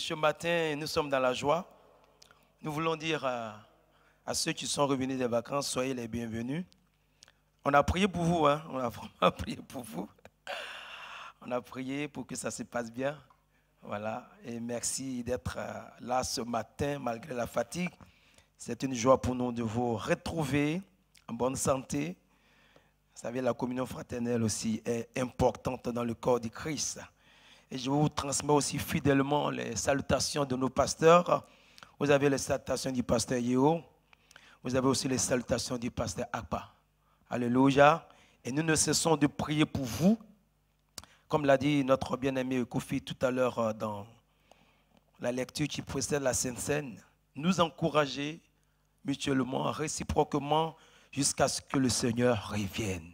Ce matin, nous sommes dans la joie. Nous voulons dire à ceux qui sont revenus des vacances, soyez les bienvenus. On a prié pour vous, hein? On a vraiment prié pour vous. On a prié pour que ça se passe bien. Voilà. Et merci d'être là ce matin, malgré la fatigue. C'est une joie pour nous de vous retrouver en bonne santé. Vous savez, la communion fraternelle aussi est importante dans le corps du Christ. Et je vous transmets aussi fidèlement les salutations de nos pasteurs. Vous avez les salutations du pasteur Yeo. Vous avez aussi les salutations du pasteur Akpa. Alléluia. Et nous ne cessons de prier pour vous. Comme l'a dit notre bien-aimé Kofi tout à l'heure dans la lecture qui précède la Sainte Seine, nous encourager mutuellement, réciproquement, jusqu'à ce que le Seigneur revienne.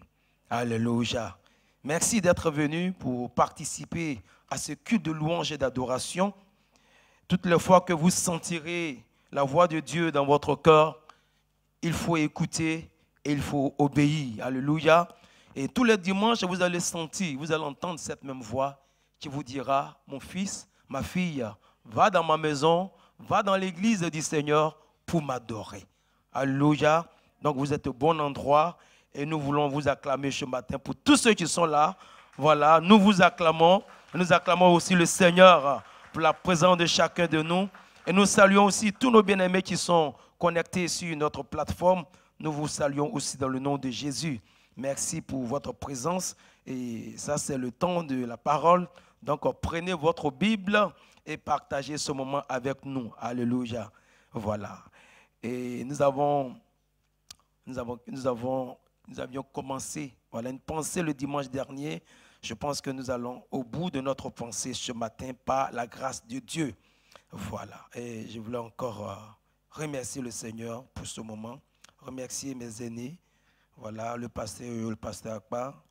Alléluia. Merci d'être venu pour participer à ce culte de louange et d'adoration. Toutes les fois que vous sentirez la voix de Dieu dans votre cœur, il faut écouter et il faut obéir. Alléluia. Et tous les dimanches, vous allez sentir, vous allez entendre cette même voix qui vous dira, mon fils, ma fille, va dans ma maison, va dans l'église du Seigneur pour m'adorer. Alléluia. Donc vous êtes au bon endroit et nous voulons vous acclamer ce matin. Pour tous ceux qui sont là, voilà, nous vous acclamons. Nous acclamons aussi le Seigneur pour la présence de chacun de nous. Et nous saluons aussi tous nos bien-aimés qui sont connectés sur notre plateforme. Nous vous saluons aussi dans le nom de Jésus. Merci pour votre présence. Et ça, c'est le temps de la parole. Donc, prenez votre Bible et partagez ce moment avec nous. Alléluia. Voilà. Et nous avions commencé une pensée le dimanche dernier. Je pense que nous allons au bout de notre pensée ce matin par la grâce de Dieu. Voilà. Et je voulais encore remercier le Seigneur pour ce moment. Remercier mes aînés. Voilà, le pasteur Akbar,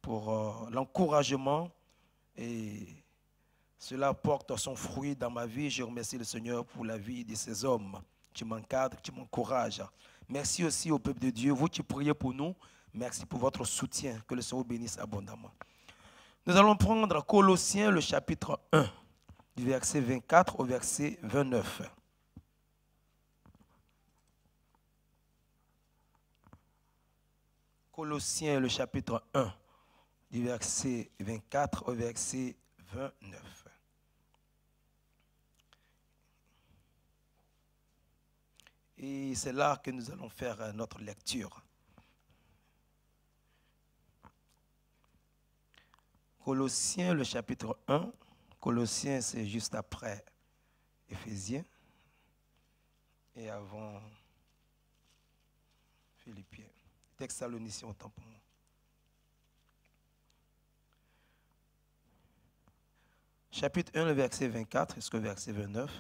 pour l'encouragement. Et cela porte son fruit dans ma vie. Je remercie le Seigneur pour la vie de ces hommes qui m'encadrent, qui m'encouragent. Merci aussi au peuple de Dieu, vous qui priez pour nous. Merci pour votre soutien. Que le Seigneur vous bénisse abondamment. Nous allons prendre Colossiens, le chapitre 1, du verset 24 au verset 29. Colossiens, le chapitre 1, du verset 24 au verset 29. Et c'est là que nous allons faire notre lecture. Colossiens, le chapitre 1. Colossiens, c'est juste après Éphésiens et avant Philippiens. Thessaloniciens, autant pour moi. Chapitre 1, le verset 24 jusqu'au verset 29.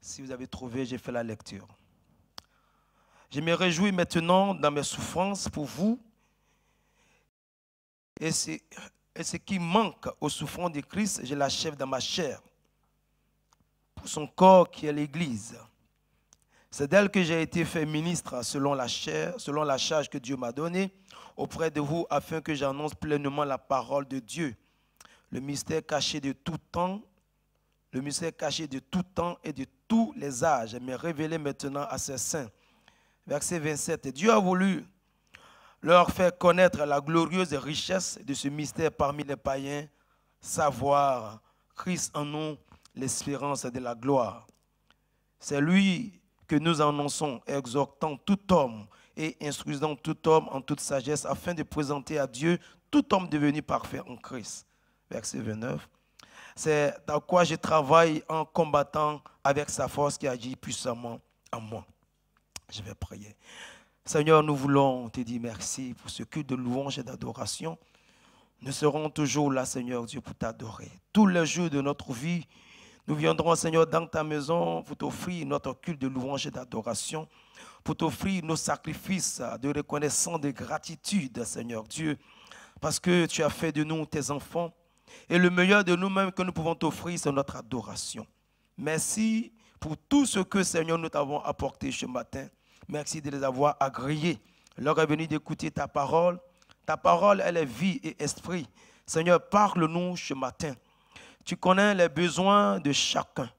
Si vous avez trouvé, j'ai fait la lecture. Je me réjouis maintenant dans mes souffrances pour vous. Et ce qui manque aux souffrances de Christ, je l'achève dans ma chair. Pour son corps qui est l'Église. C'est d'elle que j'ai été fait ministre selon la chair, selon la charge que Dieu m'a donnée auprès de vous, afin que j'annonce pleinement la parole de Dieu. Le mystère caché de tout temps, le mystère caché de tout temps et de tous les âges, m'est révélé maintenant à ses saints. Verset 27. Dieu a voulu leur faire connaître la glorieuse richesse de ce mystère parmi les païens, savoir Christ en nous, l'espérance de la gloire. C'est lui que nous annonçons, exhortant tout homme et instruisant tout homme en toute sagesse, afin de présenter à Dieu tout homme devenu parfait en Christ. Verset 29. C'est dans quoi je travaille en combattant avec sa force qui agit puissamment en moi. Je vais prier. Seigneur, nous voulons te dire merci pour ce culte de louange et d'adoration. Nous serons toujours là, Seigneur Dieu, pour t'adorer. Tous les jours de notre vie, nous viendrons, Seigneur, dans ta maison pour t'offrir notre culte de louange et d'adoration, pour t'offrir nos sacrifices de reconnaissance, de gratitude, Seigneur Dieu, parce que tu as fait de nous tes enfants. Et le meilleur de nous-mêmes que nous pouvons t'offrir, c'est notre adoration. Merci pour tout ce que, Seigneur, nous t'avons apporté ce matin. Merci de les avoir agréés. L'heure est venue d'écouter ta parole. Ta parole, elle est vie et esprit. Seigneur, parle-nous ce matin. Tu connais les besoins de chacun.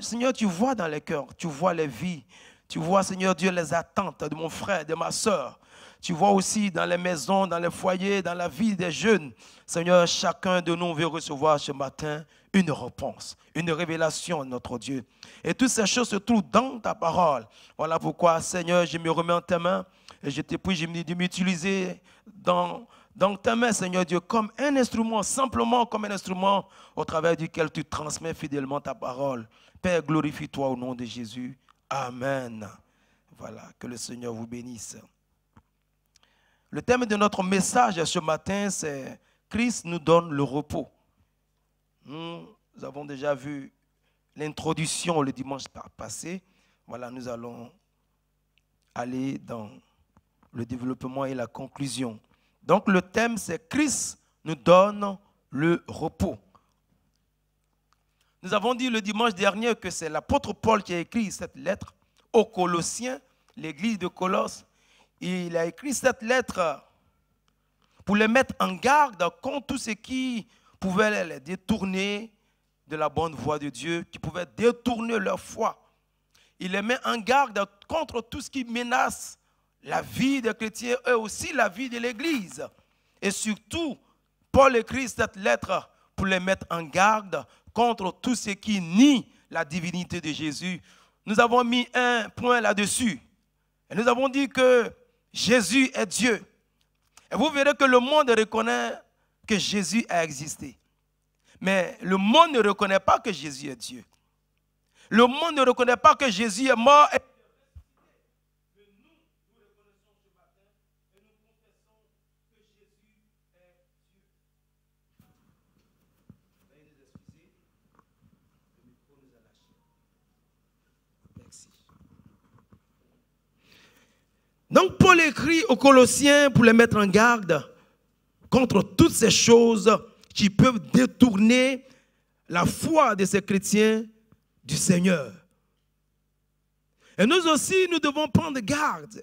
Seigneur, tu vois dans les cœurs, tu vois les vies, tu vois, Seigneur Dieu, les attentes de mon frère, de ma soeur. Tu vois aussi dans les maisons, dans les foyers, dans la vie des jeunes. Seigneur, chacun de nous veut recevoir ce matin une réponse, une révélation, notre Dieu. Et toutes ces choses se trouvent dans ta parole. Voilà pourquoi, Seigneur, je me remets en tes mains et je te prie de m'utiliser dans tes mains, Seigneur Dieu, comme un instrument, simplement comme un instrument au travers duquel tu transmets fidèlement ta parole. Père, glorifie-toi au nom de Jésus. Amen. Voilà, que le Seigneur vous bénisse. Le thème de notre message ce matin, c'est « Christ nous donne le repos ». Nous avons déjà vu l'introduction le dimanche passé. Voilà, nous allons aller dans le développement et la conclusion. Donc le thème, c'est « Christ nous donne le repos ». Nous avons dit le dimanche dernier que c'est l'apôtre Paul qui a écrit cette lettre aux Colossiens, l'église de Colosse. Il a écrit cette lettre pour les mettre en garde contre tout ce qui pouvait les détourner de la bonne voie de Dieu, qui pouvait détourner leur foi. Il les met en garde contre tout ce qui menace la vie des chrétiens et aussi la vie de l'Église. Et surtout, Paul écrit cette lettre pour les mettre en garde contre tout ce qui nie la divinité de Jésus. Nous avons mis un point là-dessus. Et nous avons dit que Jésus est Dieu. Et vous verrez que le monde reconnaît que Jésus a existé. Mais le monde ne reconnaît pas que Jésus est Dieu. Le monde ne reconnaît pas que Jésus est mort. Mais nous reconnaissons ce matin et nous confessons que Jésus est Dieu. Veuillez nous excuser. Le micro nous a lâché. Merci. Donc Paul écrit aux Colossiens pour les mettre en garde contre toutes ces choses qui peuvent détourner la foi de ces chrétiens du Seigneur. Et nous aussi, nous devons prendre garde.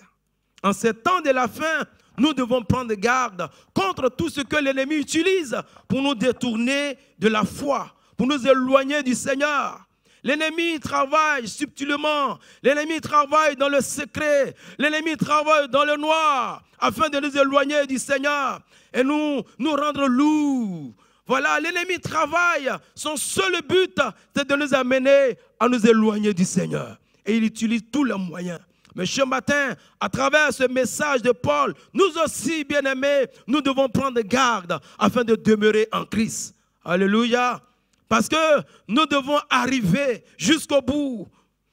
En ces temps de la fin, nous devons prendre garde contre tout ce que l'ennemi utilise pour nous détourner de la foi, pour nous éloigner du Seigneur. L'ennemi travaille subtilement, l'ennemi travaille dans le secret, l'ennemi travaille dans le noir, afin de nous éloigner du Seigneur et nous rendre lourds. Voilà, l'ennemi travaille, son seul but, c'est de nous amener à nous éloigner du Seigneur. Et il utilise tous les moyens. Mais ce matin, à travers ce message de Paul, nous aussi, bien-aimés, nous devons prendre garde afin de demeurer en Christ. Alléluia. Parce que nous devons arriver jusqu'au bout.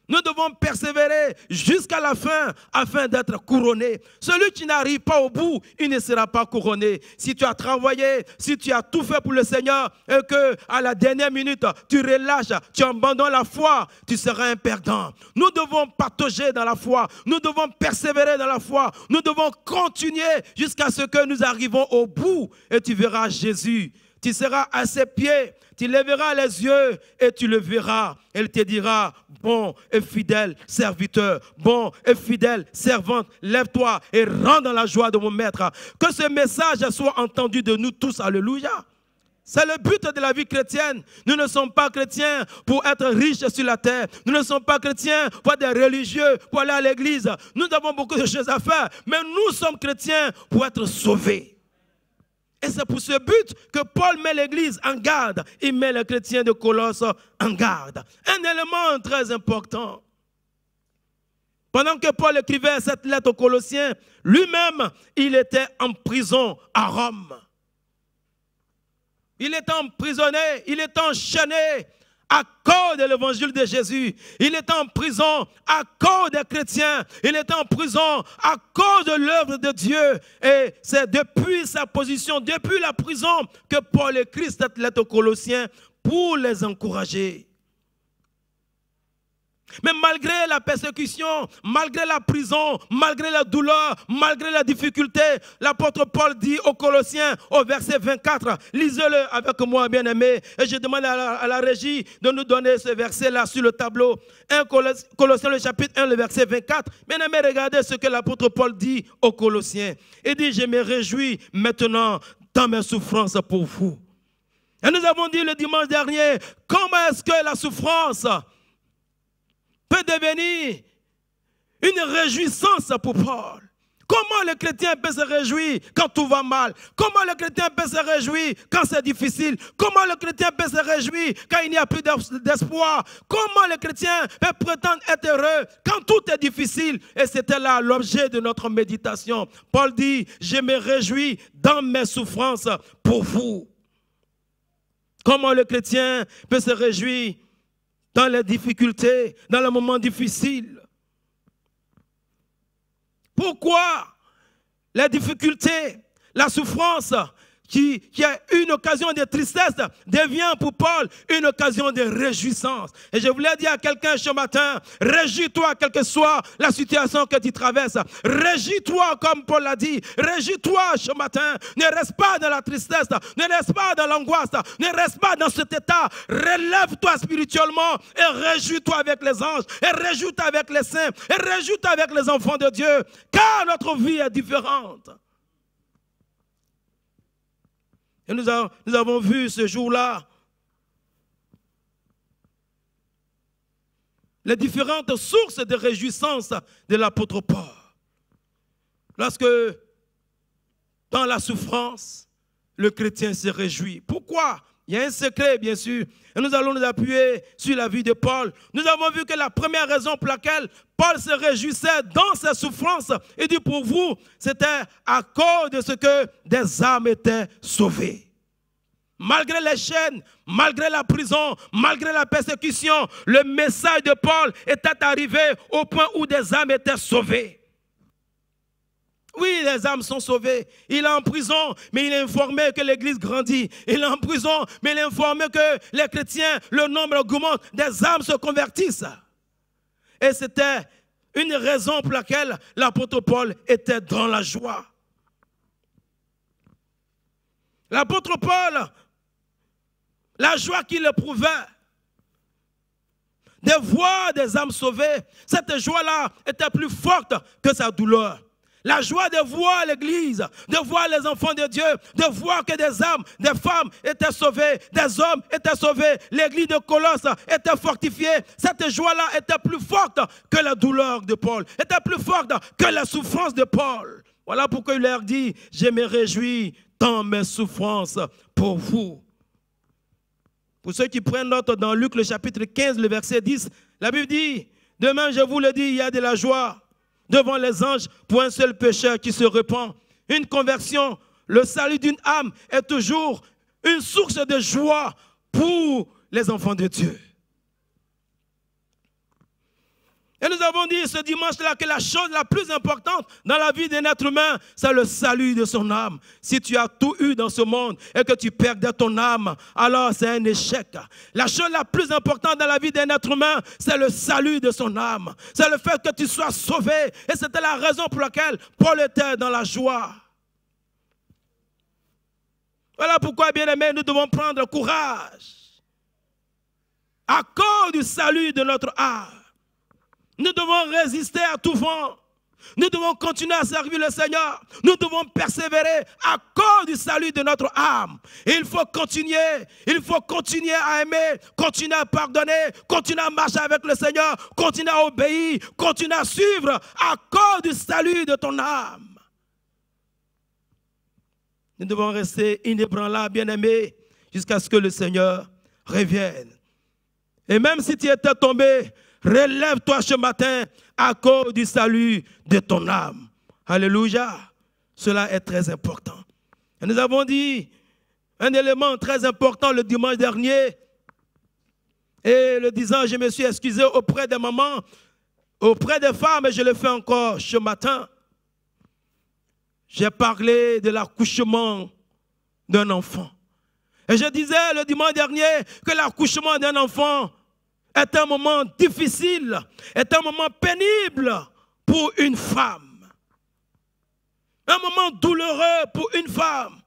Nous devons persévérer jusqu'à la fin afin d'être couronnés. Celui qui n'arrive pas au bout, il ne sera pas couronné. Si tu as travaillé, si tu as tout fait pour le Seigneur et qu'à la dernière minute, tu relâches, tu abandonnes la foi, tu seras un perdant. Nous devons patauger dans la foi. Nous devons persévérer dans la foi. Nous devons continuer jusqu'à ce que nous arrivons au bout et tu verras Jésus. Tu seras à ses pieds, tu lèveras les yeux et tu le verras. Elle te dira, bon et fidèle serviteur, bon et fidèle servante, lève-toi et rentre dans la joie de mon maître. Que ce message soit entendu de nous tous, alléluia. C'est le but de la vie chrétienne. Nous ne sommes pas chrétiens pour être riches sur la terre. Nous ne sommes pas chrétiens pour être des religieux, pour aller à l'église. Nous avons beaucoup de choses à faire, mais nous sommes chrétiens pour être sauvés. Et c'est pour ce but que Paul met l'Église en garde. Il met les chrétiens de Colosse en garde. Un élément très important. Pendant que Paul écrivait cette lettre aux Colossiens, lui-même, il était en prison à Rome. Il était emprisonné, il était enchaîné à cause de l'évangile de Jésus. Il était en prison à cause des chrétiens. Il était en prison à cause de l'œuvre de Dieu. Et c'est depuis sa position, depuis la prison, que Paul écrit cette lettre aux Colossiens pour les encourager. Mais malgré la persécution, malgré la prison, malgré la douleur, malgré la difficulté, l'apôtre Paul dit aux Colossiens, au verset 24, lisez-le avec moi, bien-aimés, et je demande à la régie de nous donner ce verset-là sur le tableau. 1 Colossiens, le chapitre 1, le verset 24. Bien-aimés, regardez ce que l'apôtre Paul dit aux Colossiens. Il dit, je me réjouis maintenant dans mes souffrances pour vous. Et nous avons dit le dimanche dernier, comment est-ce que la souffrance peut devenir une réjouissance pour Paul. Comment le chrétien peut se réjouir quand tout va mal? Comment le chrétien peut se réjouir quand c'est difficile? Comment le chrétien peut se réjouir quand il n'y a plus d'espoir? Comment le chrétien peut prétendre être heureux quand tout est difficile? Et c'était là l'objet de notre méditation. Paul dit, je me réjouis dans mes souffrances pour vous. Comment le chrétien peut se réjouir dans les difficultés, dans les moments difficiles? Pourquoi les difficultés, la souffrance qui est une occasion de tristesse devient pour Paul une occasion de réjouissance? Et je voulais dire à quelqu'un ce matin, réjouis-toi quelle que soit la situation que tu traverses. Réjouis-toi comme Paul l'a dit. Réjouis-toi ce matin. Ne reste pas dans la tristesse, ne reste pas dans l'angoisse, ne reste pas dans cet état. Relève-toi spirituellement et réjouis-toi avec les anges, et réjouis-toi avec les saints, et réjouis-toi avec les enfants de Dieu, car notre vie est différente. Et nous avons vu ce jour-là les différentes sources de réjouissance de l'apôtre Paul. Lorsque, dans la souffrance, le chrétien se réjouit. Pourquoi? Il y a un secret, bien sûr. Et nous allons nous appuyer sur la vie de Paul. Nous avons vu que la première raison pour laquelle Paul se réjouissait dans ses souffrances, et dit pour vous, c'était à cause de ce que des âmes étaient sauvées. Malgré les chaînes, malgré la prison, malgré la persécution, le message de Paul était arrivé au point où des âmes étaient sauvées. Oui, les âmes sont sauvées. Il est en prison, mais il est informé que l'église grandit. Il est en prison, mais il est informé que les chrétiens, le nombre augmente, des âmes se convertissent. Et c'était une raison pour laquelle l'apôtre Paul était dans la joie. L'apôtre Paul, la joie qu'il éprouvait de voir des âmes sauvées, cette joie-là était plus forte que sa douleur. La joie de voir l'église, de voir les enfants de Dieu, de voir que des âmes, des femmes étaient sauvées, des hommes étaient sauvés, l'église de Colosse était fortifiée. Cette joie-là était plus forte que la douleur de Paul, était plus forte que la souffrance de Paul. Voilà pourquoi il leur dit, je me réjouis dans mes souffrances pour vous. Pour ceux qui prennent note dans Luc le chapitre 15, le verset 10, la Bible dit, demain je vous le dis, il y a de la joie devant les anges pour un seul pécheur qui se repent. Une conversion, le salut d'une âme est toujours une source de joie pour les enfants de Dieu. Et nous avons dit ce dimanche-là que la chose la plus importante dans la vie d'un être humain, c'est le salut de son âme. Si tu as tout eu dans ce monde et que tu perdais ton âme, alors c'est un échec. La chose la plus importante dans la vie d'un être humain, c'est le salut de son âme. C'est le fait que tu sois sauvé. Et c'était la raison pour laquelle Paul était dans la joie. Voilà pourquoi, bien-aimés, nous devons prendre courage. À cause du salut de notre âme. Nous devons résister à tout vent. Nous devons continuer à servir le Seigneur. Nous devons persévérer à cause du salut de notre âme. Et il faut continuer à aimer, continuer à pardonner, continuer à marcher avec le Seigneur, continuer à obéir, continuer à suivre à cause du salut de ton âme. Nous devons rester inébranlables, bien-aimés, jusqu'à ce que le Seigneur revienne. Et même si tu étais tombé, relève-toi ce matin à cause du salut de ton âme. Alléluia. Cela est très important. Et nous avons dit un élément très important le dimanche dernier. Et le disant, je me suis excusé auprès des mamans, auprès des femmes, et je le fais encore ce matin. J'ai parlé de l'accouchement d'un enfant. Et je disais le dimanche dernier que l'accouchement d'un enfant est un moment difficile, est un moment pénible pour une femme. Un moment douloureux pour une femme.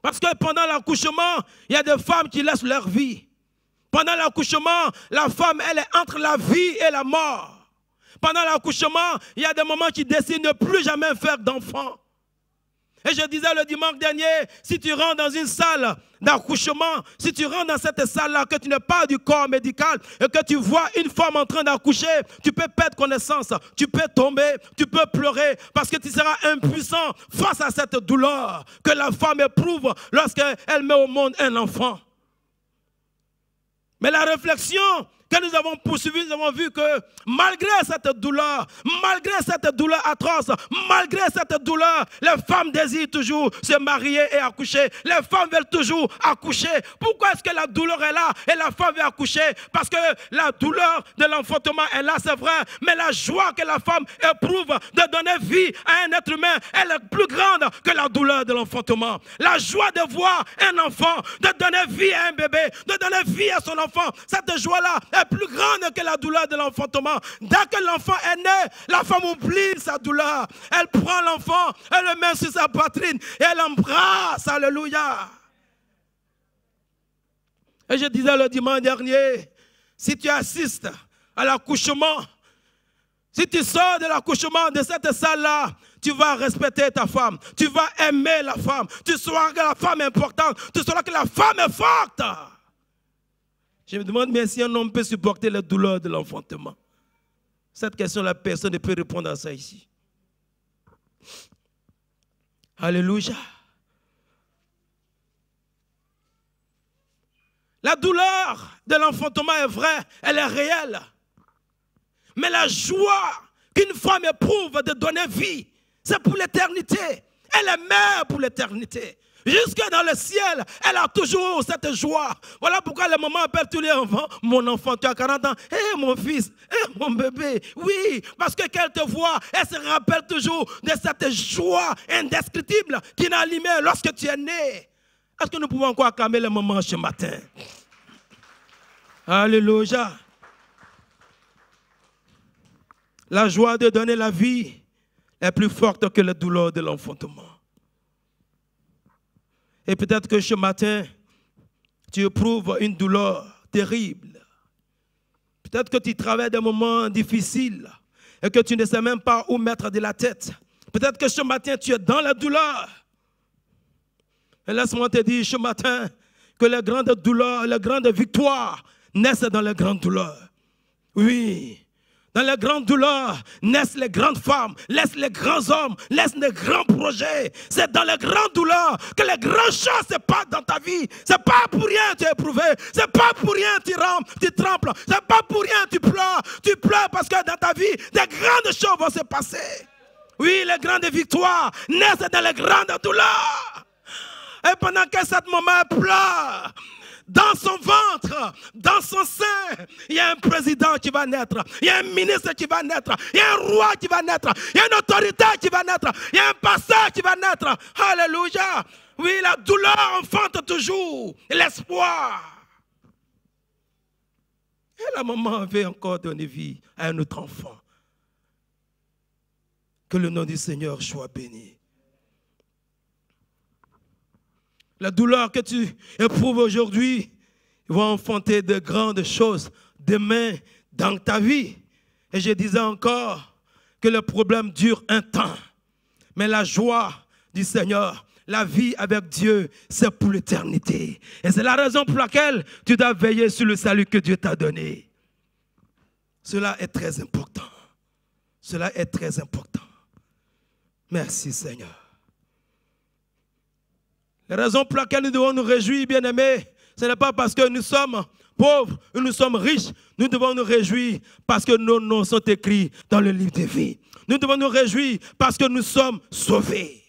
Parce que pendant l'accouchement, il y a des femmes qui laissent leur vie. Pendant l'accouchement, la femme, elle est entre la vie et la mort. Pendant l'accouchement, il y a des moments qui décident de ne plus jamais faire d'enfants. Et je disais le dimanche dernier, si tu rentres dans une salle d'accouchement, si tu rentres dans cette salle-là, que tu n'es pas du corps médical et que tu vois une femme en train d'accoucher, tu peux perdre connaissance, tu peux tomber, tu peux pleurer parce que tu seras impuissant face à cette douleur que la femme éprouve lorsqu'elle met au monde un enfant. Mais la réflexion que nous avons poursuivie, nous avons vu que malgré cette douleur atroce, malgré cette douleur, les femmes désirent toujours se marier et accoucher. Les femmes veulent toujours accoucher. Pourquoi est-ce que la douleur est là et la femme veut accoucher? Parce que la douleur de l'enfantement est là, c'est vrai, mais la joie que la femme éprouve de donner vie à un être humain, elle est plus grande que la douleur de l'enfantement. La joie de voir un enfant, de donner vie à un bébé, de donner vie à son enfant, cette joie-là est plus grande que la douleur de l'enfantement. Dès que l'enfant est né, la femme oublie sa douleur. Elle prend l'enfant, elle le met sur sa poitrine et elle l'embrasse. Alléluia. Et je disais le dimanche dernier, si tu assistes à l'accouchement, si tu sors de l'accouchement de cette salle-là, tu vas respecter ta femme, tu vas aimer la femme, tu sauras que la femme est importante, tu sauras que la femme est forte. Je me demande bien si un homme peut supporter la douleur de l'enfantement. Cette question-là, personne ne peut répondre à ça ici. Alléluia. La douleur de l'enfantement est vraie, elle est réelle. Mais la joie qu'une femme éprouve de donner vie, c'est pour l'éternité. Elle est mère pour l'éternité. Jusque dans le ciel, elle a toujours cette joie. Voilà pourquoi les mamans appellent tous les enfants, mon enfant, tu as 40 ans, hé mon fils, hé mon bébé. Oui, parce que qu'elle te voit, elle se rappelle toujours de cette joie indescriptible qui n'a allumé lorsque tu es né. Est-ce que nous pouvons encore acclamer les mamans ce matin? Alléluia. La joie de donner la vie est plus forte que la douleur de l'enfantement. Et peut-être que ce matin, tu éprouves une douleur terrible. Peut-être que tu traverses des moments difficiles et que tu ne sais même pas où mettre de la tête. Peut-être que ce matin, tu es dans la douleur. Et laisse-moi te dire ce matin que les grandes douleurs, les grandes victoires naissent dans les grandes douleurs. Oui. Dans les grandes douleurs naissent les grandes femmes, naissent les grands hommes, naissent les grands projets. C'est dans les grandes douleurs que les grandes choses se passent dans ta vie. C'est pas pour rien que tu es éprouvé. C'est pas pour rien que tu trembles. C'est pas pour rien que tu pleures. Tu pleures parce que dans ta vie, des grandes choses vont se passer. Oui, les grandes victoires naissent dans les grandes douleurs. Et pendant que cet moment pleure, dans son ventre, dans son sein, il y a un président qui va naître, il y a un ministre qui va naître, il y a un roi qui va naître, il y a une autorité qui va naître, il y a un pasteur qui va naître. Alléluia. Oui, la douleur enfante toujours l'espoir. Et la maman avait encore donné vie à un autre enfant. Que le nom du Seigneur soit béni. La douleur que tu éprouves aujourd'hui va enfanter de grandes choses demain dans ta vie. Et je disais encore que le problème dure un temps. Mais la joie du Seigneur, la vie avec Dieu, c'est pour l'éternité. Et c'est la raison pour laquelle tu dois veiller sur le salut que Dieu t'a donné. Cela est très important. Cela est très important. Merci Seigneur. La raison pour laquelle nous devons nous réjouir, bien-aimés, ce n'est pas parce que nous sommes pauvres ou nous sommes riches. Nous devons nous réjouir parce que nos noms sont écrits dans le livre de vie. Nous devons nous réjouir parce que nous sommes sauvés.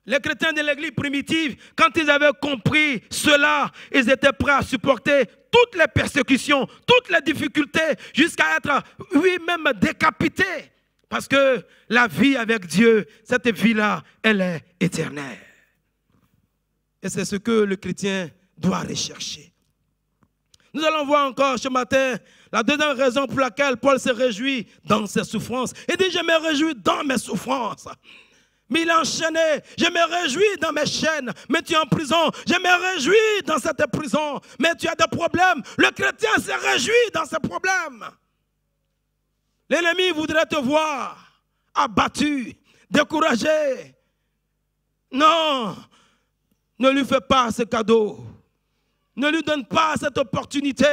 Les chrétiens de l'église primitive, quand ils avaient compris cela, ils étaient prêts à supporter toutes les persécutions, toutes les difficultés, jusqu'à être, oui, même décapités. Parce que la vie avec Dieu, cette vie-là, elle est éternelle. Et c'est ce que le chrétien doit rechercher. Nous allons voir encore ce matin la deuxième raison pour laquelle Paul se réjouit dans ses souffrances. Il dit, je me réjouis dans mes souffrances. Mais il a enchaîné, je me réjouis dans mes chaînes, mais tu es en prison. Je me réjouis dans cette prison, mais tu as des problèmes. Le chrétien se réjouit dans ses problèmes. L'ennemi voudrait te voir abattu, découragé. Non, ne lui fais pas ce cadeau. Ne lui donne pas cette opportunité.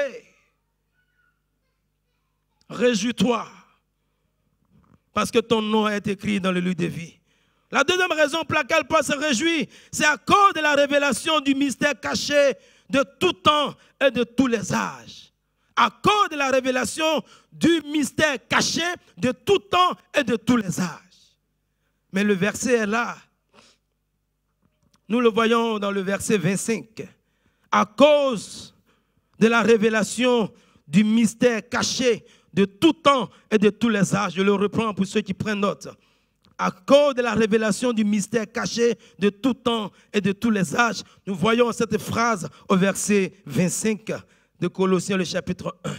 Réjouis-toi, parce que ton nom est écrit dans le livre de vie. La deuxième raison pour laquelle Paul se réjouit, c'est à cause de la révélation du mystère caché de tout temps et de tous les âges. À cause de la révélation du mystère caché de tout temps et de tous les âges. Mais le verset est là. Nous le voyons dans le verset 25. À cause de la révélation du mystère caché de tout temps et de tous les âges. Je le reprends pour ceux qui prennent note. À cause de la révélation du mystère caché de tout temps et de tous les âges. Nous voyons cette phrase au verset 25 de Colossiens, le chapitre 1.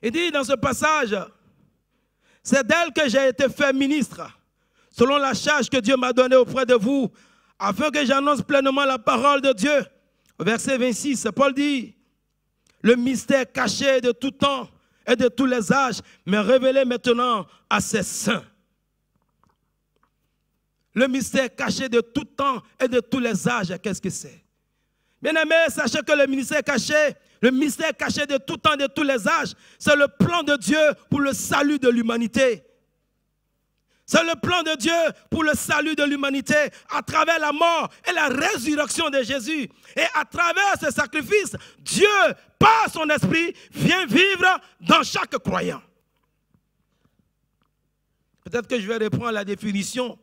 Il dit dans ce passage, c'est d'elle que j'ai été fait ministre, selon la charge que Dieu m'a donnée auprès de vous, afin que j'annonce pleinement la parole de Dieu. Au verset 26, Paul dit, le mystère caché de tout temps et de tous les âges, mais révélé maintenant à ses saints. Le mystère caché de tout temps et de tous les âges, qu'est-ce que c'est? Bien-aimés, sachez que le mystère caché de tout temps et de tous les âges, c'est le plan de Dieu pour le salut de l'humanité. C'est le plan de Dieu pour le salut de l'humanité à travers la mort et la résurrection de Jésus. Et à travers ce sacrifice, Dieu, par son esprit, vient vivre dans chaque croyant. Peut-être que je vais reprendre la définition.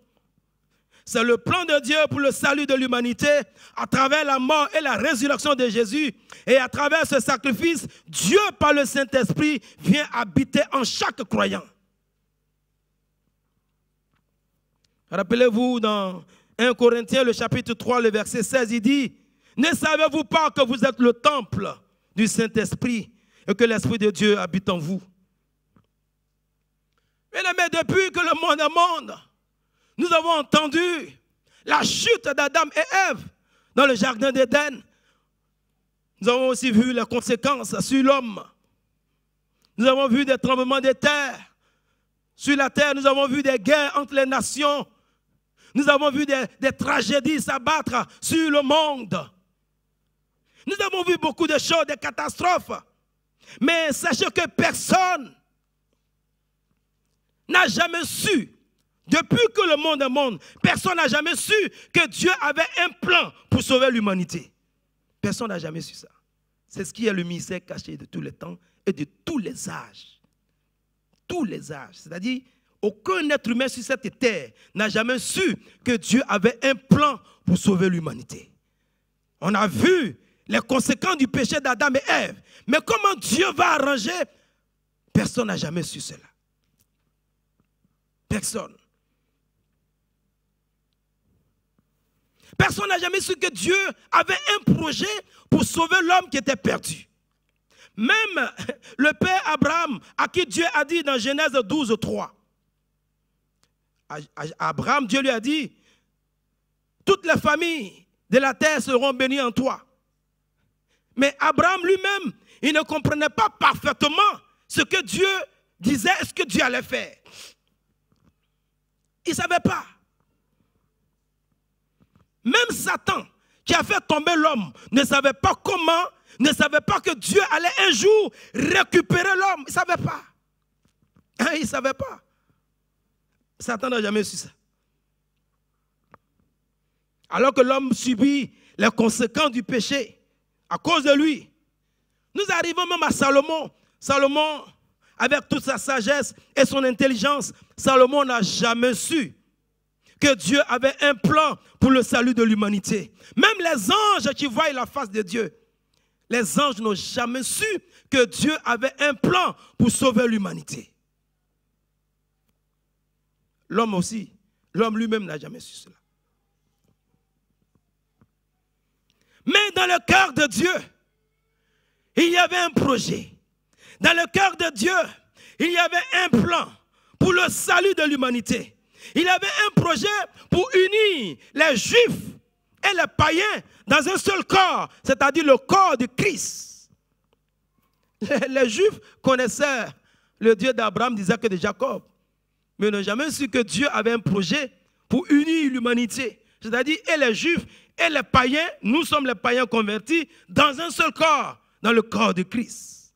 C'est le plan de Dieu pour le salut de l'humanité à travers la mort et la résurrection de Jésus. Et à travers ce sacrifice, Dieu, par le Saint-Esprit, vient habiter en chaque croyant. Rappelez-vous dans 1 Corinthiens, le chapitre 3, le verset 16, il dit, « Ne savez-vous pas que vous êtes le temple du Saint-Esprit et que l'Esprit de Dieu habite en vous? » Mais depuis que le monde est monde, nous avons entendu la chute d'Adam et Ève dans le jardin d'Éden. Nous avons aussi vu les conséquences sur l'homme. Nous avons vu des tremblements de terre. Sur la terre, nous avons vu des guerres entre les nations. Nous avons vu des tragédies s'abattre sur le monde. Nous avons vu beaucoup de choses, des catastrophes. Mais sachez que personne n'a jamais su, depuis que le monde est monde, personne n'a jamais su que Dieu avait un plan pour sauver l'humanité. Personne n'a jamais su ça. C'est ce qui est le mystère caché de tous les temps et de tous les âges. Tous les âges. C'est-à-dire, aucun être humain sur cette terre n'a jamais su que Dieu avait un plan pour sauver l'humanité. On a vu les conséquences du péché d'Adam et Ève. Mais comment Dieu va arranger? Personne n'a jamais su cela. Personne. Personne n'a jamais su que Dieu avait un projet pour sauver l'homme qui était perdu. Même le père Abraham, à qui Dieu a dit dans Genèse 12, 3. Abraham, Dieu lui a dit, toutes les familles de la terre seront bénies en toi. Mais Abraham lui-même, il ne comprenait pas parfaitement ce que Dieu disait et ce que Dieu allait faire. Il ne savait pas. Même Satan, qui a fait tomber l'homme, ne savait pas comment, ne savait pas que Dieu allait un jour récupérer l'homme. Il ne savait pas. Il ne savait pas. Satan n'a jamais su ça. Alors que l'homme subit les conséquences du péché à cause de lui. Nous arrivons même à Salomon. Salomon, avec toute sa sagesse et son intelligence, Salomon n'a jamais su que Dieu avait un plan pour le salut de l'humanité. Même les anges qui voient la face de Dieu, les anges n'ont jamais su que Dieu avait un plan pour sauver l'humanité. L'homme aussi, l'homme lui-même n'a jamais su cela. Mais dans le cœur de Dieu, il y avait un projet. Dans le cœur de Dieu, il y avait un plan pour le salut de l'humanité. Il y avait un projet pour unir les Juifs et les païens dans un seul corps, c'est-à-dire le corps de Christ. Les Juifs connaissaient le Dieu d'Abraham, d'Isaac et de Jacob. mais ils n'ont jamais su que Dieu avait un projet pour unir l'humanité. C'est-à-dire, et les Juifs et les païens, nous sommes les païens convertis, dans un seul corps, dans le corps de Christ.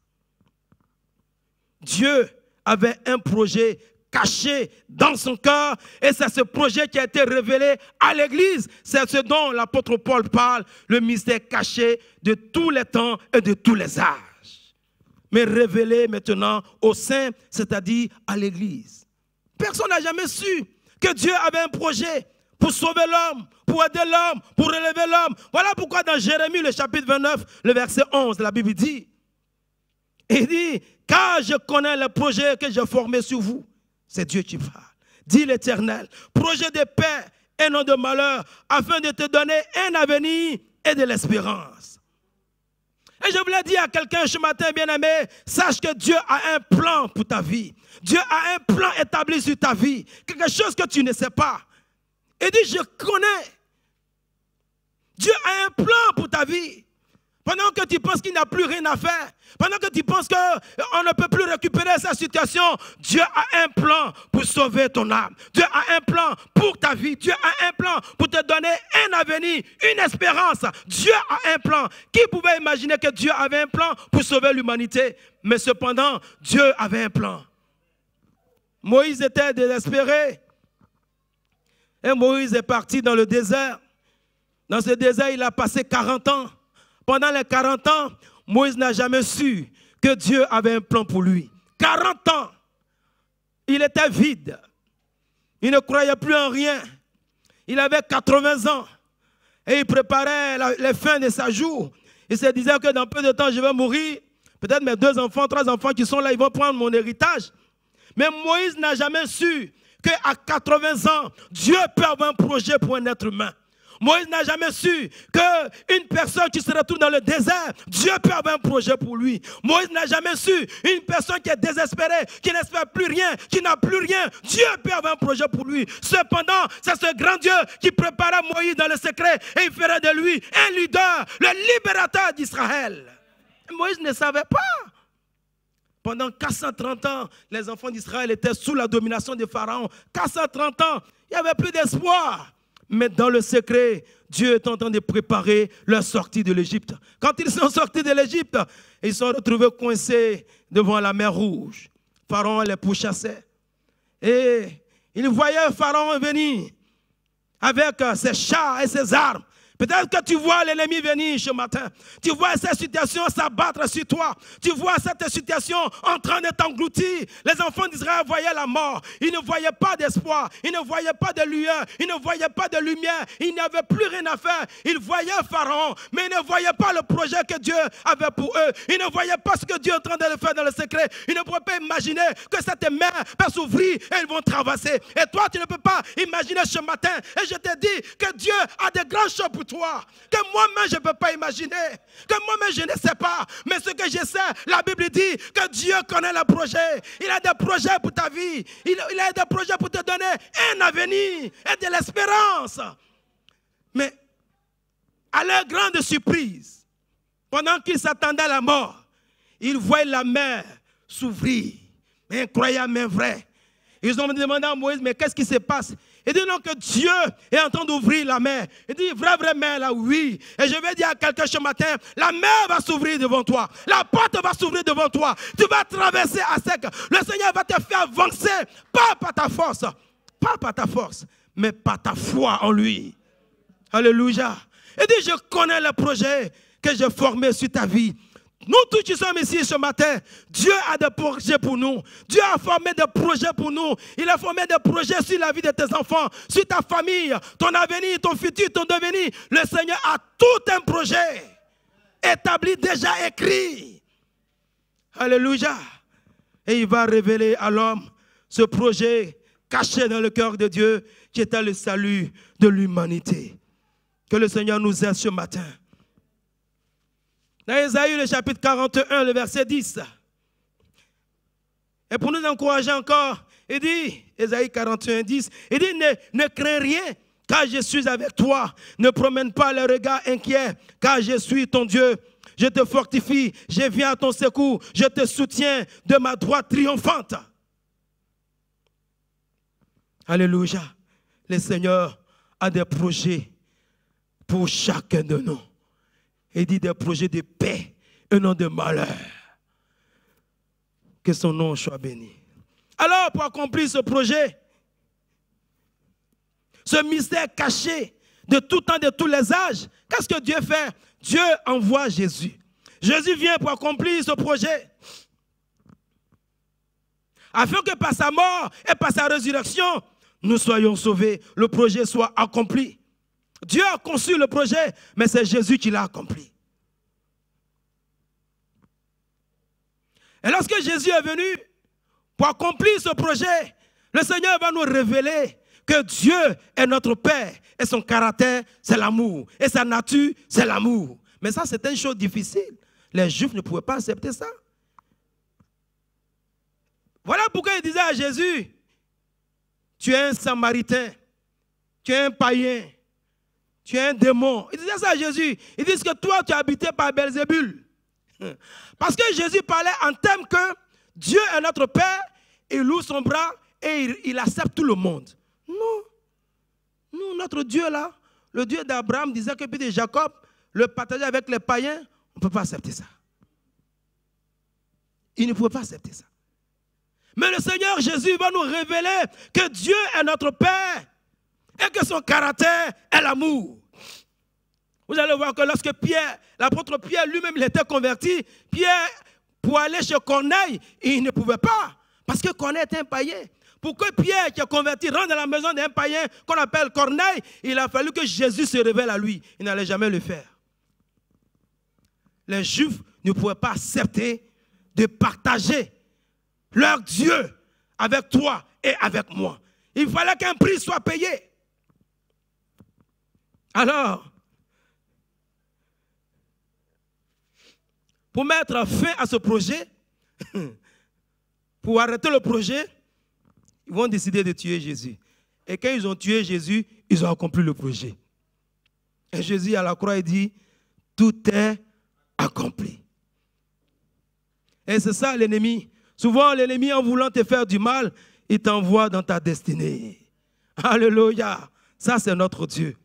Dieu avait un projet caché dans son cœur, et c'est ce projet qui a été révélé à l'Église. C'est ce dont l'apôtre Paul parle, le mystère caché de tous les temps et de tous les âges. Mais révélé maintenant au sein, c'est-à-dire à l'Église. Personne n'a jamais su que Dieu avait un projet pour sauver l'homme, pour aider l'homme, pour relever l'homme. Voilà pourquoi dans Jérémie, le chapitre 29, le verset 11, la Bible dit, il dit, car je connais le projet que j'ai formé sur vous. C'est Dieu qui parle. Dit l'Éternel, projet de paix et non de malheur, afin de te donner un avenir et de l'espérance. Et je voulais dire à quelqu'un ce matin, bien-aimé, sache que Dieu a un plan pour ta vie. Dieu a un plan établi sur ta vie. Quelque chose que tu ne sais pas. Il dit, je connais. Dieu a un plan pour ta vie. Pendant que tu penses qu'il n'y a plus rien à faire, pendant que tu penses qu'on ne peut plus récupérer sa situation, Dieu a un plan pour sauver ton âme. Dieu a un plan pour ta vie. Dieu a un plan pour te donner un avenir, une espérance. Dieu a un plan. Qui pouvait imaginer que Dieu avait un plan pour sauver l'humanité? Mais cependant, Dieu avait un plan. Moïse était désespéré. Et Moïse est parti dans le désert. Dans ce désert, il a passé 40 ans. Pendant les 40 ans, Moïse n'a jamais su que Dieu avait un plan pour lui. 40 ans, il était vide. Il ne croyait plus en rien. Il avait 80 ans et il préparait les fins de sa jour. Il se disait que dans peu de temps, je vais mourir. Peut-être mes 2 enfants, 3 enfants qui sont là, ils vont prendre mon héritage. Mais Moïse n'a jamais su qu'à 80 ans, Dieu peut avoir un projet pour un être humain. Moïse n'a jamais su qu'une personne qui se retrouve dans le désert, Dieu peut avoir un projet pour lui. Moïse n'a jamais su une personne qui est désespérée, qui n'espère plus rien, qui n'a plus rien, Dieu peut avoir un projet pour lui. Cependant, c'est ce grand Dieu qui préparait Moïse dans le secret et il ferait de lui un leader, le libérateur d'Israël. Moïse ne savait pas. Pendant 430 ans, les enfants d'Israël étaient sous la domination de Pharaon. 430 ans, il n'y avait plus d'espoir. Mais dans le secret, Dieu est en train de préparer leur sortie de l'Égypte. Quand ils sont sortis de l'Égypte, ils se sont retrouvés coincés devant la mer Rouge. Pharaon les pourchassait. Et ils voyaient Pharaon venir avec ses chars et ses armes. Peut-être que tu vois l'ennemi venir ce matin. Tu vois cette situation s'abattre sur toi. Tu vois cette situation en train de t'engloutir. Les enfants d'Israël voyaient la mort. Ils ne voyaient pas d'espoir. Ils ne voyaient pas de lueur. Ils ne voyaient pas de lumière. Ils n'avaient plus rien à faire. Ils voyaient Pharaon, mais ils ne voyaient pas le projet que Dieu avait pour eux. Ils ne voyaient pas ce que Dieu est en train de le faire dans le secret. Ils ne pouvaient pas imaginer que cette mer peut s'ouvrir et ils vont traverser. Et toi, tu ne peux pas imaginer ce matin. Et je te dis que Dieu a de grandes choses pour toi, que moi-même je ne peux pas imaginer, que moi-même je ne sais pas, mais ce que je sais, la Bible dit que Dieu connaît le projet. Il a des projets pour ta vie, il a des projets pour te donner un avenir et de l'espérance. Mais à leur grande surprise, pendant qu'ils s'attendaient à la mort, ils voient la mer s'ouvrir. Incroyable mais vrai. Ils ont demandé à Moïse, mais qu'est-ce qui se passe? Il dit non, que Dieu est en train d'ouvrir la mer. Il dit, vraie mer là, oui. Et je vais dire à quelqu'un ce matin, la mer va s'ouvrir devant toi. La porte va s'ouvrir devant toi. Tu vas traverser à sec. Le Seigneur va te faire avancer, pas par ta force, pas par ta force, mais par ta foi en lui. Alléluia. Il dit, je connais le projet que j'ai formé sur ta vie. Nous tous qui sommes ici ce matin, Dieu a des projets pour nous. Dieu a formé des projets pour nous. Il a formé des projets sur la vie de tes enfants, sur ta famille, ton avenir, ton futur, ton devenir. Le Seigneur a tout un projet établi, déjà écrit. Alléluia. Et il va révéler à l'homme ce projet caché dans le cœur de Dieu qui était le salut de l'humanité. Que le Seigneur nous aide ce matin. Dans Ésaïe, le chapitre 41, le verset 10. Et pour nous encourager encore, il dit, Ésaïe 41, 10, il dit, ne crains rien, car je suis avec toi. Ne promène pas le regard inquiet, car je suis ton Dieu. Je te fortifie, je viens à ton secours, je te soutiens de ma droite triomphante. Alléluia. Le Seigneur a des projets pour chacun de nous. Il dit des projets de paix et non de malheur. Que son nom soit béni. Alors, pour accomplir ce projet, ce mystère caché de tout temps, de tous les âges, qu'est-ce que Dieu fait? Dieu envoie Jésus. Jésus vient pour accomplir ce projet. Afin que par sa mort et par sa résurrection, nous soyons sauvés, le projet soit accompli. Dieu a conçu le projet, mais c'est Jésus qui l'a accompli. Et lorsque Jésus est venu pour accomplir ce projet, le Seigneur va nous révéler que Dieu est notre Père et son caractère, c'est l'amour. Et sa nature, c'est l'amour. Mais ça, c'était une chose difficile. Les Juifs ne pouvaient pas accepter ça. Voilà pourquoi il disait à Jésus, tu es un Samaritain, tu es un païen, tu es un démon. Il disait ça à Jésus. Il dit que toi, tu es habité par Belzébul. Parce que Jésus parlait en termes que Dieu est notre Père, il loue son bras et il accepte tout le monde. Non. Nous, notre Dieu là, le Dieu d'Abraham, d'Isaac et puis de Jacob, le partager avec les païens, on ne peut pas accepter ça. Il ne pouvait pas accepter ça. Mais le Seigneur Jésus va nous révéler que Dieu est notre Père et que son caractère est l'amour. Vous allez voir que lorsque Pierre, l'apôtre Pierre lui-même, il était converti, Pierre, pour aller chez Corneille, il ne pouvait pas, parce que Corneille était un païen. Pour que Pierre, qui est converti, rentre dans la maison d'un païen qu'on appelle Corneille, il a fallu que Jésus se révèle à lui. Il n'allait jamais le faire. Les Juifs ne pouvaient pas accepter de partager leur Dieu avec toi et avec moi. Il fallait qu'un prix soit payé. Alors, pour mettre fin à ce projet, pour arrêter le projet, ils vont décider de tuer Jésus. Et quand ils ont tué Jésus, ils ont accompli le projet. Et Jésus à la croix, il dit, tout est accompli. Et c'est ça l'ennemi. Souvent, l'ennemi, en voulant te faire du mal, il t'envoie dans ta destinée. Alléluia. Ça, c'est notre Dieu.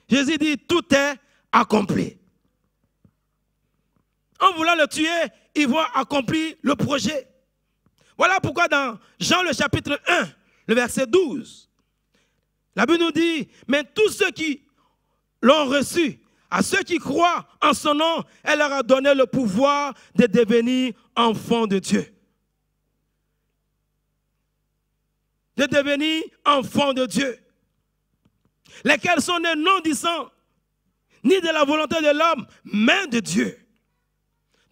Jésus dit, tout est accompli. En voulant le tuer, ils vont accomplir le projet. Voilà pourquoi dans Jean le chapitre 1, le verset 12, la Bible nous dit, mais tous ceux qui l'ont reçu, à ceux qui croient en son nom, elle leur a donné le pouvoir de devenir enfants de Dieu. De devenir enfants de Dieu. Lesquels sont nés non du sang, ni de la volonté de l'homme, mais de Dieu.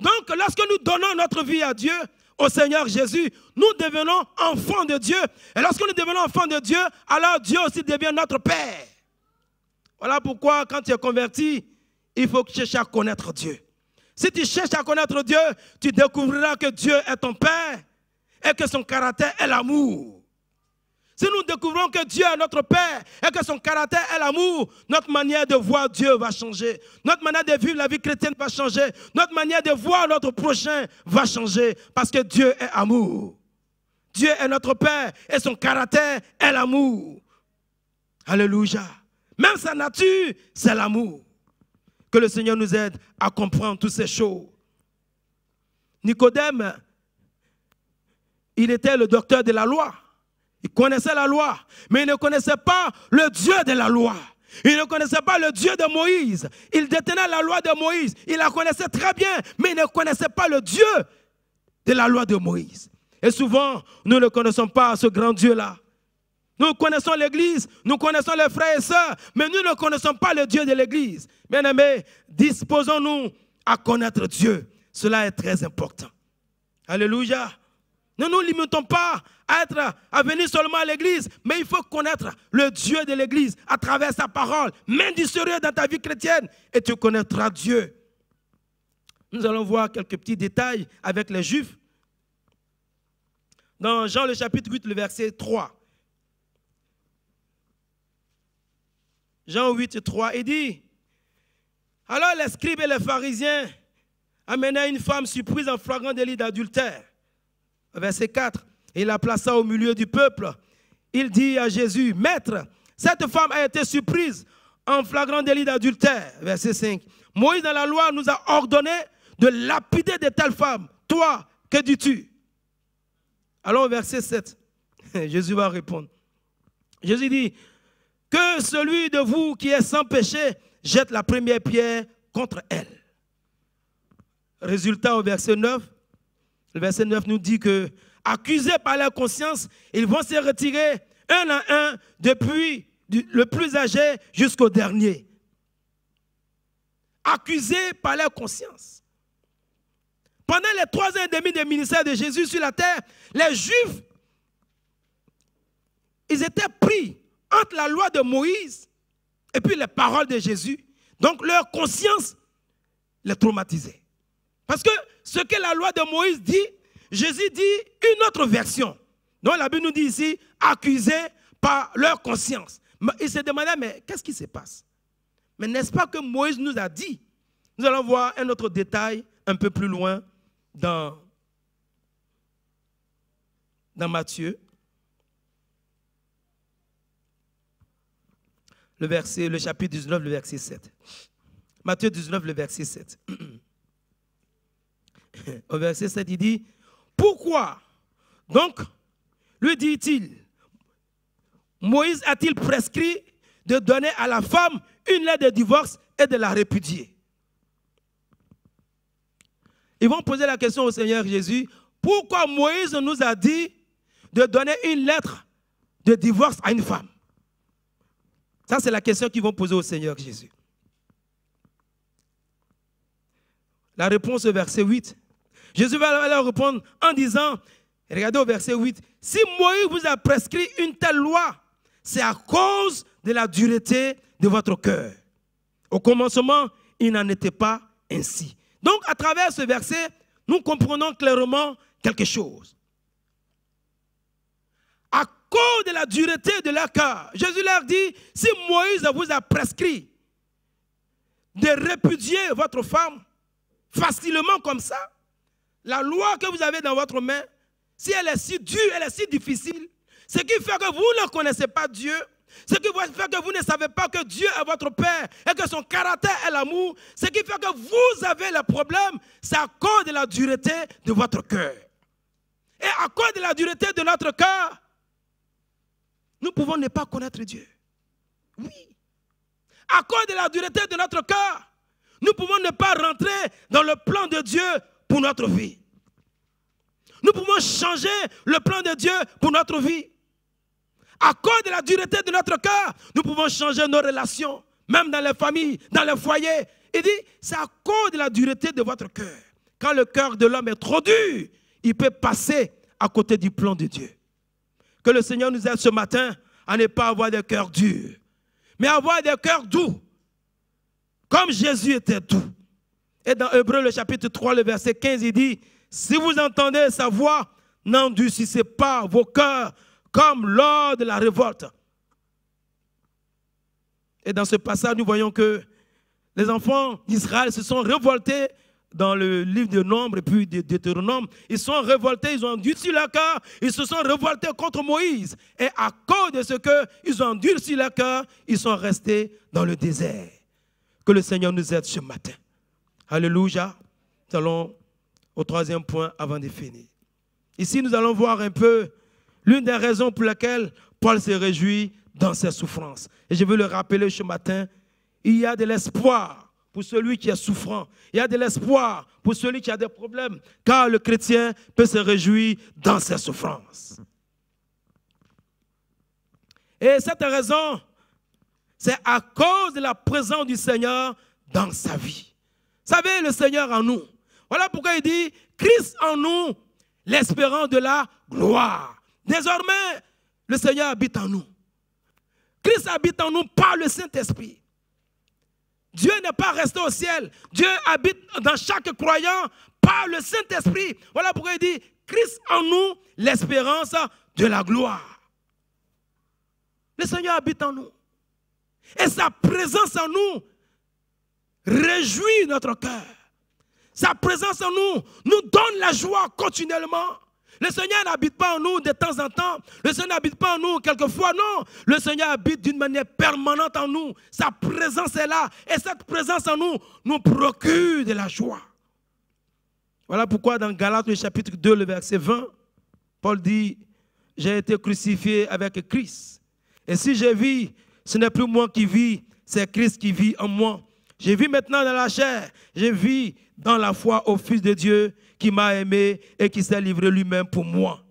Donc, lorsque nous donnons notre vie à Dieu, au Seigneur Jésus, nous devenons enfants de Dieu. Et lorsque nous devenons enfants de Dieu, alors Dieu aussi devient notre Père. Voilà pourquoi, quand tu es converti, il faut que tu cherches à connaître Dieu. Si tu cherches à connaître Dieu, tu découvriras que Dieu est ton Père et que son caractère est l'amour. Si nous découvrons que Dieu est notre Père et que son caractère est l'amour, notre manière de voir Dieu va changer. Notre manière de vivre la vie chrétienne va changer. Notre manière de voir notre prochain va changer parce que Dieu est amour. Dieu est notre Père et son caractère est l'amour. Alléluia. Même sa nature, c'est l'amour. Que le Seigneur nous aide à comprendre toutes ces choses. Nicodème, il était le docteur de la loi. Il connaissait la loi, mais il ne connaissait pas le Dieu de la loi. Il ne connaissait pas le Dieu de Moïse. Il détenait la loi de Moïse. Il la connaissait très bien, mais il ne connaissait pas le Dieu de la loi de Moïse. Et souvent, nous ne connaissons pas ce grand Dieu-là. Nous connaissons l'Église, nous connaissons les frères et sœurs, mais nous ne connaissons pas le Dieu de l'Église. Bien-aimés, disposons-nous à connaître Dieu. Cela est très important. Alléluia. Ne nous limitons pas à venir seulement à l'église, mais il faut connaître le Dieu de l'église à travers sa parole. Mets du sérieux dans ta vie chrétienne et tu connaîtras Dieu. Nous allons voir quelques petits détails avec les Juifs. Dans Jean le chapitre 8, le verset 3. Jean 8, 3, il dit, alors les scribes et les pharisiens amenaient une femme surprise en flagrant délit d'adultère. Verset 4, il la plaça au milieu du peuple il dit à Jésus, « Maître, cette femme a été surprise en flagrant délit d'adultère. » Verset 5. « Moïse dans la loi nous a ordonné de lapider de telles femmes. Toi, que dis-tu? » Alors verset 7, Jésus va répondre. Jésus dit, « Que celui de vous qui est sans péché jette la première pierre contre elle. » Résultat au verset 9, le verset 9 nous dit que, accusés par leur conscience, ils vont se retirer un à un depuis le plus âgé jusqu'au dernier. Accusés par leur conscience. Pendant les 3 ans et demi de ministère de Jésus sur la terre, les Juifs, ils étaient pris entre la loi de Moïse et puis les paroles de Jésus. Donc leur conscience les traumatisait. Parce que ce que la loi de Moïse dit, Jésus dit une autre version. Donc la Bible nous dit ici, accusés par leur conscience. Ils se demandaient, mais qu'est-ce qui se passe? Mais n'est-ce pas que Moïse nous a dit? Nous allons voir un autre détail un peu plus loin dans Matthieu. Le chapitre 19, le verset 7. Matthieu 19, le verset 7. Au verset 7, il dit, « Pourquoi, donc, lui dit-il, Moïse a-t-il prescrit de donner à la femme une lettre de divorce et de la répudier? » Ils vont poser la question au Seigneur Jésus, pourquoi Moïse nous a dit de donner une lettre de divorce à une femme? Ça, c'est la question qu'ils vont poser au Seigneur Jésus. La réponse au verset 8. Jésus va leur répondre en disant, regardez au verset 8, « Si Moïse vous a prescrit une telle loi, c'est à cause de la dureté de votre cœur. Au commencement, il n'en était pas ainsi. » Donc, à travers ce verset, nous comprenons clairement quelque chose. À cause de la dureté de leur cœur, Jésus leur dit, si Moïse vous a prescrit de répudier votre femme facilement comme ça, la loi que vous avez dans votre main, si elle est si dure, elle est si difficile, ce qui fait que vous ne connaissez pas Dieu, ce qui fait que vous ne savez pas que Dieu est votre Père et que son caractère est l'amour, ce qui fait que vous avez le problème, c'est à cause de la dureté de votre cœur. Et à cause de la dureté de notre cœur, nous pouvons ne pas connaître Dieu. Oui. À cause de la dureté de notre cœur, nous pouvons ne pas rentrer dans le plan de Dieu pour notre vie. Nous pouvons changer le plan de Dieu pour notre vie. À cause de la dureté de notre cœur, nous pouvons changer nos relations, même dans les familles, dans les foyers. Il dit, c'est à cause de la dureté de votre cœur. Quand le cœur de l'homme est trop dur, il peut passer à côté du plan de Dieu. Que le Seigneur nous aide ce matin à ne pas avoir des cœurs durs, mais avoir des cœurs doux, comme Jésus était doux. Et dans Hébreux, le chapitre 3, le verset 15, il dit, « Si vous entendez sa voix, n'endurcissez pas vos cœurs comme lors de la révolte. » Et dans ce passage, nous voyons que les enfants d'Israël se sont révoltés dans le livre de Nombre et puis de Deutéronome. Ils sont révoltés, ils ont endurci leur cœur, ils se sont révoltés contre Moïse. Et à cause de ce qu'ils ont endurci leur cœur, ils sont restés dans le désert. Que le Seigneur nous aide ce matin. Alléluia. Nous allons au 3e point avant de finir. Ici, nous allons voir un peu l'une des raisons pour lesquelles Paul se réjouit dans ses souffrances. Et je veux le rappeler ce matin, il y a de l'espoir pour celui qui est souffrant. Il y a de l'espoir pour celui qui a des problèmes, car le chrétien peut se réjouir dans ses souffrances. Et cette raison, c'est à cause de la présence du Seigneur dans sa vie. Vous savez, le Seigneur en nous. Voilà pourquoi il dit, Christ en nous, l'espérance de la gloire. Désormais, le Seigneur habite en nous. Christ habite en nous par le Saint-Esprit. Dieu n'est pas resté au ciel. Dieu habite dans chaque croyant par le Saint-Esprit. Voilà pourquoi il dit, Christ en nous, l'espérance de la gloire. Le Seigneur habite en nous. Et sa présence en nous réjouit notre cœur. Sa présence en nous nous donne la joie continuellement. Le Seigneur n'habite pas en nous de temps en temps. Le Seigneur n'habite pas en nous quelquefois. Non, le Seigneur habite d'une manière permanente en nous. Sa présence est là. Et cette présence en nous nous procure de la joie. Voilà pourquoi dans Galates, le chapitre 2, le verset 20, Paul dit, « J'ai été crucifié avec Christ. Et si je vis, ce n'est plus moi qui vis, c'est Christ qui vit en moi. Je vis maintenant dans la chair, je vis dans la foi au Fils de Dieu qui m'a aimé et qui s'est livré lui-même pour moi. »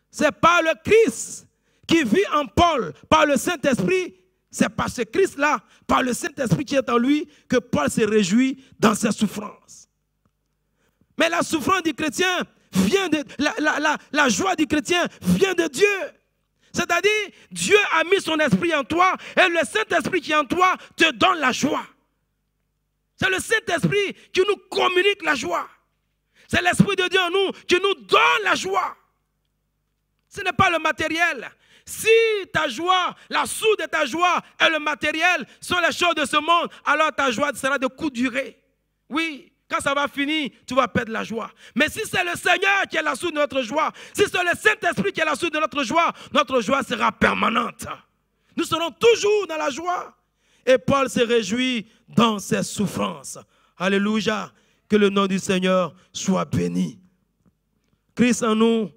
C'est par le Christ qui vit en Paul, par le Saint-Esprit. C'est par ce Christ-là, par le Saint-Esprit qui est en lui, que Paul se réjouit dans ses souffrances. Mais la souffrance du chrétien vient de... La joie du chrétien vient de Dieu. C'est-à-dire, Dieu a mis son esprit en toi et le Saint-Esprit qui est en toi te donne la joie. C'est le Saint-Esprit qui nous communique la joie. C'est l'Esprit de Dieu en nous qui nous donne la joie. Ce n'est pas le matériel. Si ta joie, la source de ta joie et le matériel sont les choses de ce monde, alors ta joie sera de courte durée. Oui, quand ça va finir, tu vas perdre la joie. Mais si c'est le Seigneur qui est la source de notre joie, si c'est le Saint-Esprit qui est la source de notre joie sera permanente. Nous serons toujours dans la joie. Et Paul se réjouit dans ses souffrances. Alléluia. Que le nom du Seigneur soit béni. Christ en nous,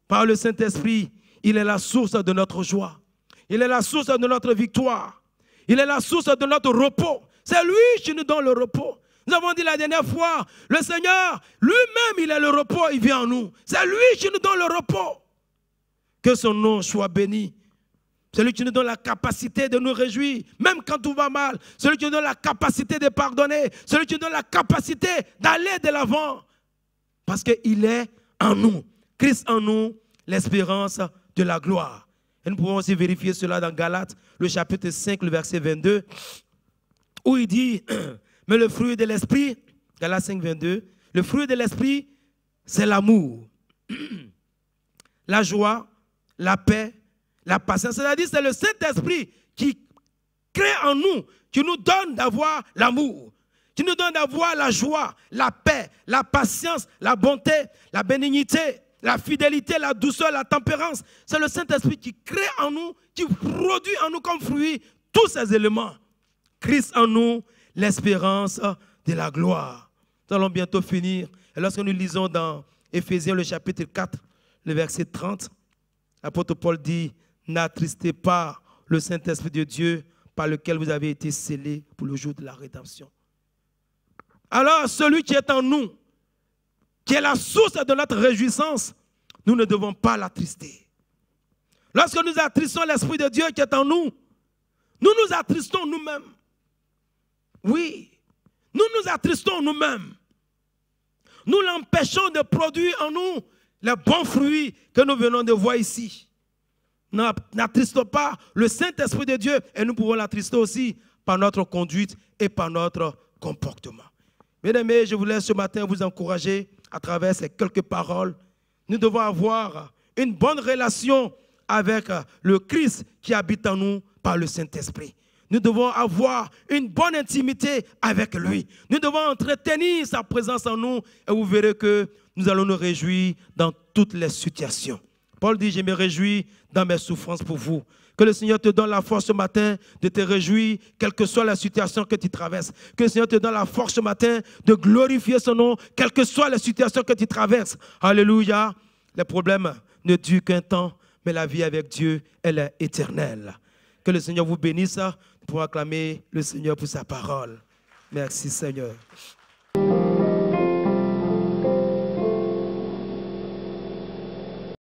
par le Saint-Esprit, il est la source de notre joie. Il est la source de notre victoire. Il est la source de notre repos. C'est lui qui nous donne le repos. Nous avons dit la dernière fois, le Seigneur, lui-même, il est le repos, il vient en nous. C'est lui qui nous donne le repos. Que son nom soit béni. Celui qui nous donne la capacité de nous réjouir, même quand tout va mal. Celui qui nous donne la capacité de pardonner. Celui qui nous donne la capacité d'aller de l'avant. Parce qu'il est en nous. Christ en nous, l'espérance de la gloire. Et nous pouvons aussi vérifier cela dans Galates, le chapitre 5, le verset 22, où il dit, mais le fruit de l'esprit, Galates 5, 22, le fruit de l'esprit, c'est l'amour, la joie, la paix, la patience. C'est-à-dire c'est le Saint-Esprit qui crée en nous, qui nous donne d'avoir l'amour, qui nous donne d'avoir la joie, la paix, la patience, la bonté, la bénignité, la fidélité, la douceur, la tempérance. C'est le Saint-Esprit qui crée en nous, qui produit en nous comme fruit tous ces éléments. Christ en nous, l'espérance de la gloire. Nous allons bientôt finir. Et lorsque nous lisons dans Éphésiens le chapitre 4, le verset 30, l'apôtre Paul dit, n'attristez pas le Saint-Esprit de Dieu par lequel vous avez été scellés pour le jour de la rédemption. Alors, celui qui est en nous, qui est la source de notre réjouissance, nous ne devons pas l'attrister. Lorsque nous attristons l'Esprit de Dieu qui est en nous, nous nous attristons nous-mêmes. Oui, nous nous attristons nous-mêmes. Nous l'empêchons de produire en nous les bons fruits que nous venons de voir ici. N'attristons pas le Saint-Esprit de Dieu et nous pouvons l'attrister aussi par notre conduite et par notre comportement. Mesdames, je vous laisse ce matin vous encourager à travers ces quelques paroles. Nous devons avoir une bonne relation avec le Christ qui habite en nous par le Saint-Esprit. Nous devons avoir une bonne intimité avec lui. Nous devons entretenir sa présence en nous et vous verrez que nous allons nous réjouir dans toutes les situations. Paul dit, je me réjouis dans mes souffrances pour vous. Que le Seigneur te donne la force ce matin de te réjouir, quelle que soit la situation que tu traverses. Que le Seigneur te donne la force ce matin de glorifier son nom, quelle que soit la situation que tu traverses. Alléluia. Les problèmes ne durent qu'un temps, mais la vie avec Dieu, elle est éternelle. Que le Seigneur vous bénisse pour acclamer le Seigneur pour sa parole. Merci Seigneur.